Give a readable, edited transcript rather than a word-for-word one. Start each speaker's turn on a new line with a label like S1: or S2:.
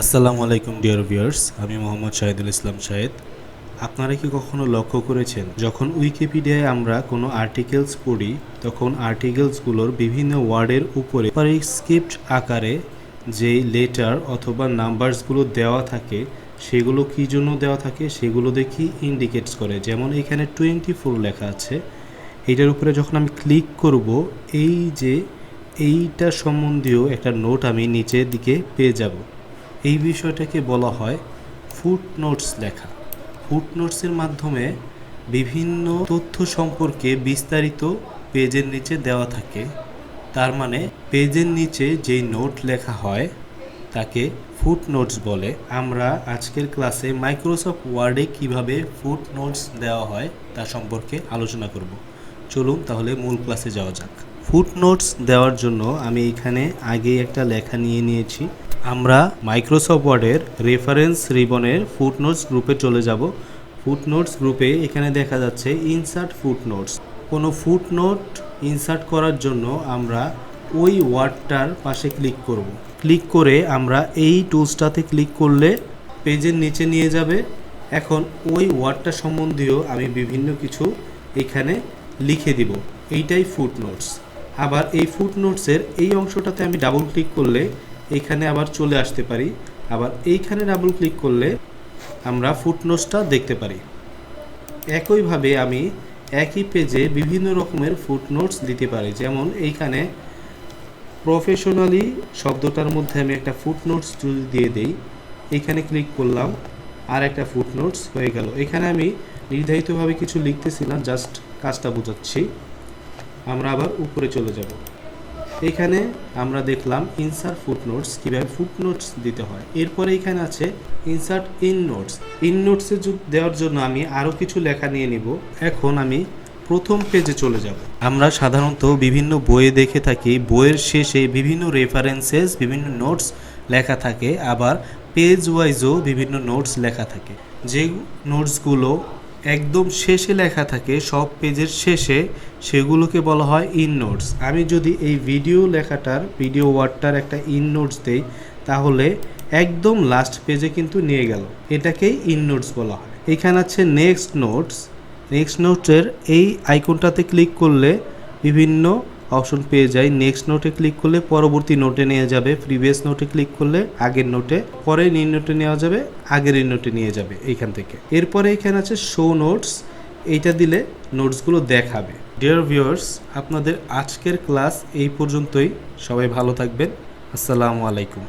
S1: আসসালামু আলাইকুম dear viewers, আমি মোহাম্মদ শাহিদুল ইসলাম শাহেদ। আপনারা কি কখনো লক্ষ্য করেছেন, যখন উইকিপিডিয়ায় আমরা কোনো আর্টিকেলস পড়ি তখন আর্টিকেলসগুলোর বিভিন্ন ওয়ার্ডের উপরে স্ক্রিপ্ট আকারে যে লেটার অথবা নাম্বারসগুলো দেওয়া থাকে সেগুলো কী জন্য দেওয়া থাকে সেগুলো দেখি ইন্ডিকেটস করে। যেমন এখানে 24 লেখা আছে, এইটার উপরে যখন আমি ক্লিক করব এইটা সম্বন্ধীয় একটা নোট আমি নিচের দিকে পেয়ে যাব। এই বিষয়টাকে বলা হয় ফুটনোটস লেখা। ফুটনোটসের মাধ্যমে বিভিন্ন তথ্য সম্পর্কে বিস্তারিত পেজের নিচে দেওয়া থাকে। তার মানে পেজের নিচে যেই নোট লেখা হয় তাকে ফুটনোটস বলে। আমরা আজকের ক্লাসে মাইক্রোসফট ওয়ার্ডে কিভাবে ফুটনোটস দেওয়া হয় তা সম্পর্কে আলোচনা করব। চলুন তাহলে মূল ক্লাসে যাওয়া যাক। ফুটনোটস দেওয়ার জন্য আমি এখানে আগেই একটা লেখা নিয়ে নিয়েছি। আমরা মাইক্রোসফট ওয়ার্ডের রেফারেন্স রিবনের ফুটনোটস গ্রুপে চলে যাব। ফুটনোটস গ্রুপে এখানে দেখা যাচ্ছে ইনসার্ট ফুটনোটস। কোনো ফুটনোট ইনসার্ট করার জন্য আমরা ওই ওয়ার্ডটার পাশে ক্লিক করব। ক্লিক করে আমরা এই টুলসটাতে ক্লিক করলে পেজের নিচে নিয়ে যাবে। এখন ওই ওয়ার্ডটা সম্বন্ধীয় আমি বিভিন্ন কিছু এখানে লিখে দিব, এইটাই ফুটনোটস। আবার এই ফুটনোটসের এই অংশটাতে আমি ডাবল ক্লিক করলে এখানে আবার চলে আসতে পারি। আবার এইখানে ডাবল ক্লিক করলে আমরা ফুটনোটসটা দেখতে পারি। একইভাবে আমি একই পেজে বিভিন্ন রকমের ফুটনোটস দিতে পারি। যেমন এইখানে প্রফেশনালি শব্দটার মধ্যে আমি একটা ফুটনোটস যদি দিয়ে দেই, এইখানে ক্লিক করলাম আর একটা ফুটনোটস হয়ে গেল। এখানে আমি নির্ধারিতভাবে কিছু লিখতেছি না, জাস্ট কাজটা বোঝাচ্ছি। আমরা আবার উপরে চলে যাব। এখানে আমরা দেখলাম ইনসার্ট ফুটনোটস, কীভাবে ফুটনোটস দিতে হয়। এরপরে এখানে আছে ইনসার্ট ইননোটস। ইননোটসে দেওয়ার জন্য আমি আরও কিছু লেখা নিয়ে নিব। এখন আমি প্রথম পেজে চলে যাব। আমরা সাধারণত বিভিন্ন বইয়ে দেখে থাকি, বইয়ের শেষে বিভিন্ন রেফারেন্সেস, বিভিন্ন নোটস লেখা থাকে। আবার পেজ ওয়াইজও বিভিন্ন নোটস লেখা থাকে। যে নোটসগুলো একদম শেষে লেখা থাকে, সব পেজের শেষে, সেগুলোকে বলা হয় ইন নোটস। আমি যদি এই ভিডিও ওয়ার্ডটার একটা ইন নোটস দেই তাহলে একদম লাস্ট পেজে কিন্তু নিয়ে গেল, এটাকেই ইন নোটস বলা হয়। এখানে আছে নেক্সট নোটস। নেক্সট নোটসের এই আইকনটাতে ক্লিক করলে বিভিন্ন অপশন পেয়ে যাই। নেক্সট নোটে ক্লিক করলে পরবর্তী নোটে নিয়ে যাবে, প্রিভিয়াস নোটে ক্লিক করলে আগের নোটে, পরে নিউ নোটে নেওয়া যাবে, আগের নোটে নিয়ে যাবে এইখান থেকে। এরপরে এখানে আছে শো নোটস, এইটা দিলে নোটসগুলো দেখাবে। ডিয়ার ভিউয়ার্স, আপনাদের আজকের ক্লাস এই পর্যন্তই। সবাই ভালো থাকবেন। আসসালামু আলাইকুম।